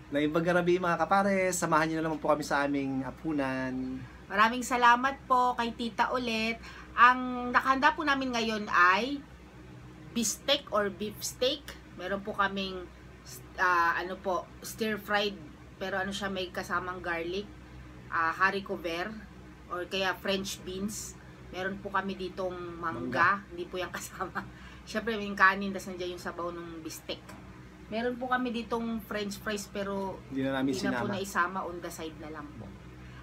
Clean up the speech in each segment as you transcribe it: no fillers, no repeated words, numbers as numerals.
Na ibang gabi mga kapares, samahan niyo na naman po kami sa aming hapunan. Maraming salamat po kay Tita ulit. Ang nakahanda po namin ngayon ay beefsteak or beef steak. Meron po kaming stir-fried, pero ano siya, may kasamang garlic, haricot vert, or kaya French beans. Meron po kami ditong mangga. Hindi po yung kasama. Siyempre may kanin, tas nandiyan yung sabaw ng beefsteak. Meron po kami ditong french fries, pero Hindi na namin hindi na po sinama. naisama, on the side na lang po.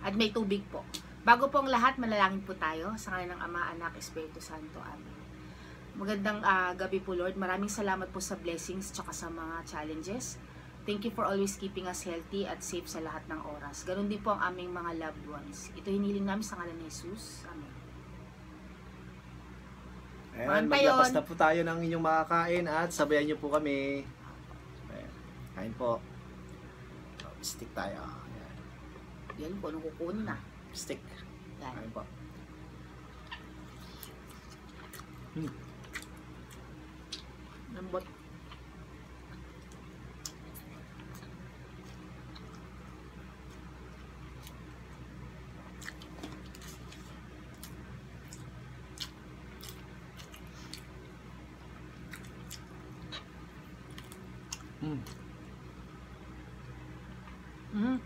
At may tubig po. Bago po ang lahat, manalangin po tayo sa ngalan ng Ama, Anak, Espiritu Santo. Amen. Magandang gabi po, Lord. Maraming salamat po sa blessings tsaka sa mga challenges. Thank you for always keeping us healthy at safe sa lahat ng oras. Ganon din po ang aming mga loved ones. Ito hiniling namin sa ngalan ni Jesus. Amen. Ayan, maglabas na po tayo ng inyong makakain at sabayan niyo po kami. Ayan, kain po. Stick tayo. Ayan. Yan po, anong kukunin na. Stick. Yan. Kain po. Lambot. Mm. Mm.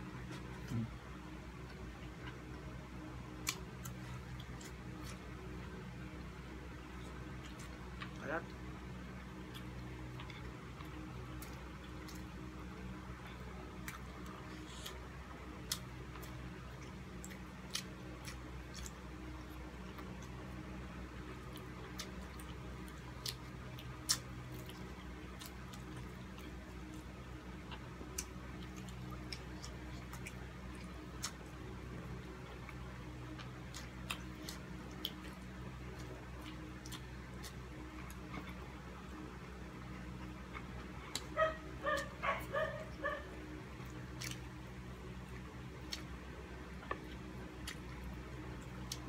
Sarap.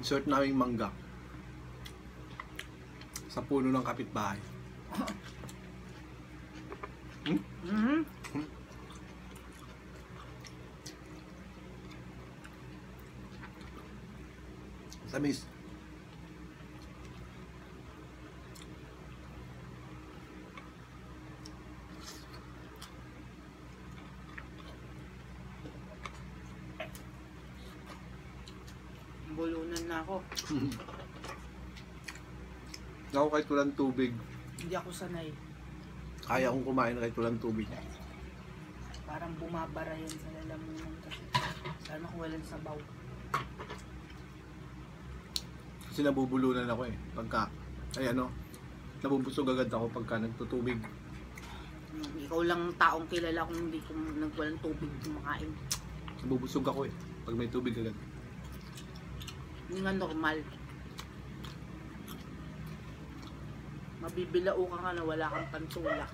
Insert naming mangga sa puno ng kapitbahay. Mm-hmm. Tamis. Bulunan na ako. Ako kahit walang tubig, Hindi ako sanay. kaya kong kumain kahit walang tubig. Parang bumabara yan sa lalamunan kasi. Sana kung walang sabaw. Kasi nabubulunan ako eh. Pagka, nabubusog agad ako pagka nagtutubig. Ikaw lang taong kilala kung hindi ko nagwalang tubig kumakain. Nabubusog ako eh. Pag may tubig agad. Hindi nga normal. Mabibilao ka nga na wala kang pantulak.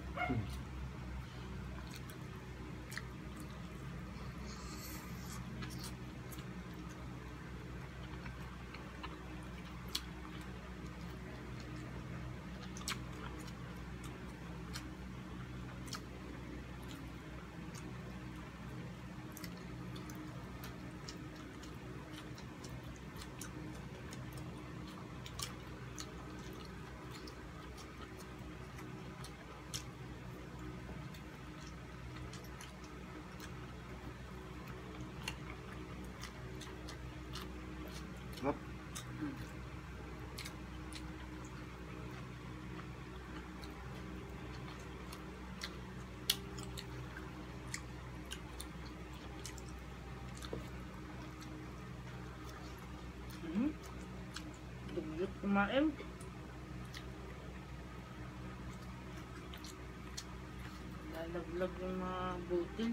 Sarap. Dugyot kumain. Lalaglag yung mga butin.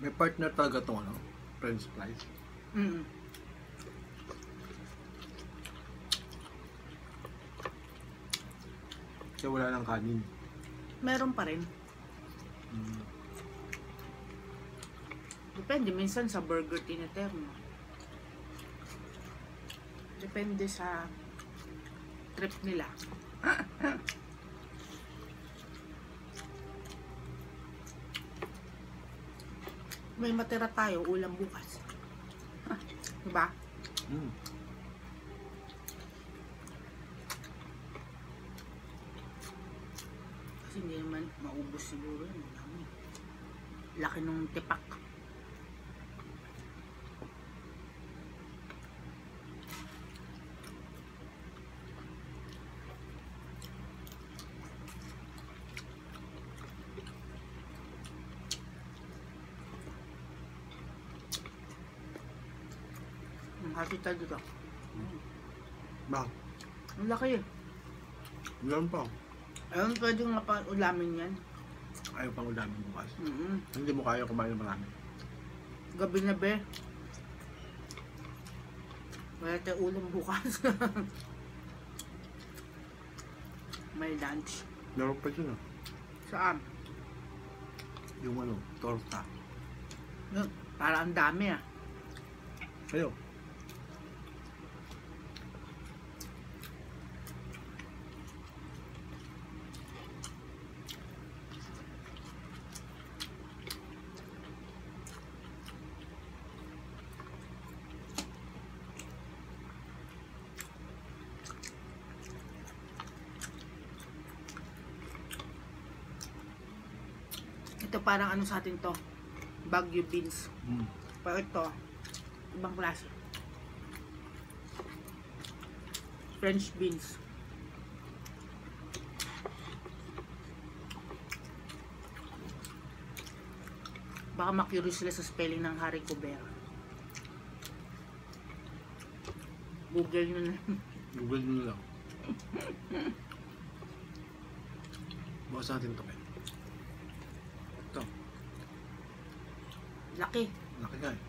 May partner talaga itong French fries. Mm. Kasi wala ng kanin. Meron pa rin. Depende, minsan sa burger tiniter mo. Depende sa trip nila. May matira tayo, ulam bukas. Diba? Mm. Kasi hindi naman maubos siguro yun. Laki nung tipak. Hati tayo dito. Bakit? Ang laki eh. Meron pa. Ayun, pwede nga pa ulamin yan. Ayaw pang ulamin bukas. Mm-hmm. Hindi mo kaya kumain ng marami. Gabi na be. Wala tayo ulam bukas. May lunch. Meron pa dyan ah. Saan? Yung ano, torta. Yun, para ang dami ah. Kayo? Ito parang ano sa atin to. Baguio beans. Mm. Pero ito, ibang klase. French beans. Baka ma-curious sila sa spelling ng haricot bear. Google nyo na. Google nyo lang. Bukas natin ito kayo. Ito. Laki. Laki ka eh.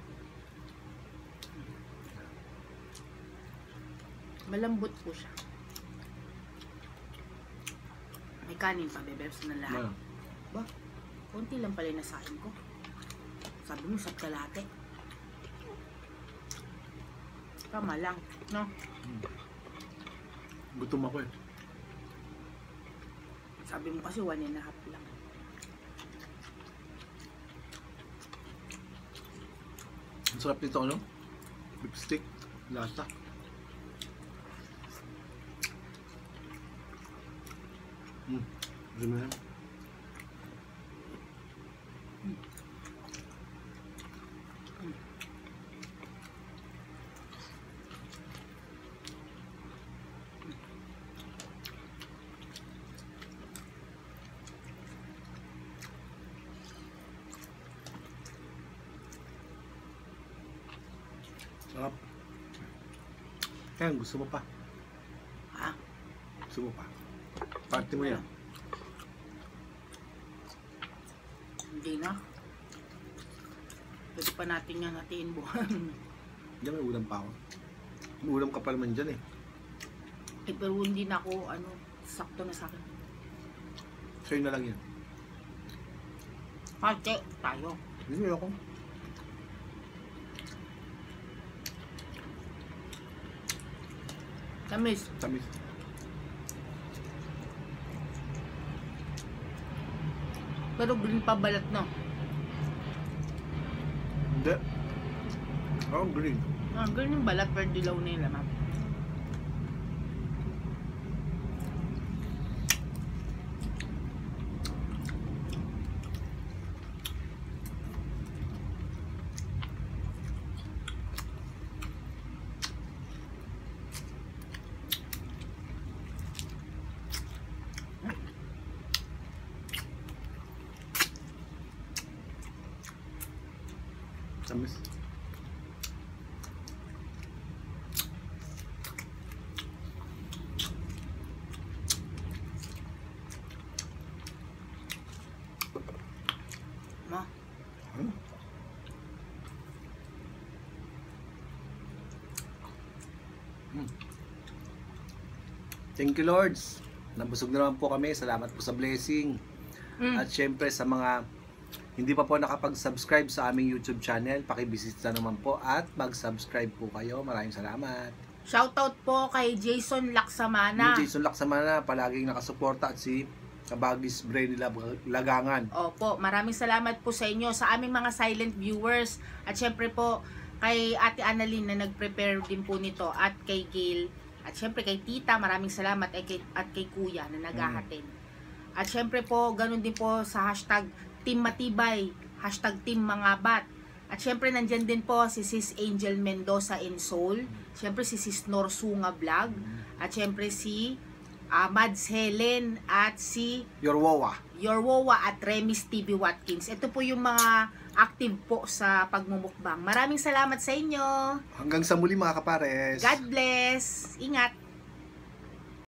Malambot po siya. May kanin pa, bebebs na lahat. Ano? Ba, konti lang pala yung nasain ko. Sabi mo, sa kalate. Tama lang, no? Gutom ako eh. Sabi mo kasi 1.5 lang. Ang sarap nito ano? Beef stick. Lasa. Ano yan? Sarap. Kaya gusto mo pa. Ha? Gusto mo pa. Party mo yan. Hindi na. Pwede pa natin yan hatiin buwan. Diyan may ulam pa ako. May ulam ka pa naman dyan eh. Eh, pero hindi na ako, ano, sakto na sa akin. Sa'yo na lang yan. Pate, tayo. Hindi mo ako. Tamis. Tamis. Pero green pa balat, no? Hindi. Oh, green. Ah, green yung balat, pero dilaw na yung laman. Tamis. Ma, Hmm? Thank you, Lords. Nabusog na naman po kami. Salamat po sa blessing. At syempre sa mga hindi pa po nakapag-subscribe sa aming YouTube channel, pakibisita naman po at mag-subscribe po kayo. Maraming salamat. Shoutout po kay Jason Laksamana. Yung Jason Laksamana, palaging nakasuporta, at si Kabagis Brain nila Lagangan. Opo, maraming salamat po sa inyo, sa aming mga silent viewers. At syempre po, kay Ate Annalyn na nag-prepare din po nito, at kay Gail, at syempre kay Tita, maraming salamat, at kay Kuya na naghahatid. At syempre po, ganun din po sa hashtag Team Matibay, hashtag Team Mangabat. At syempre nandyan din po si Sis Angel Mendoza in Soul, syempre si Sis Norsunga Vlog, at syempre si Mads Helen at si Yorwowa at Remis TV Watkins. Ito po yung mga active po sa pagmumukbang. Maraming salamat sa inyo. Hanggang sa muli mga kapares. God bless. Ingat.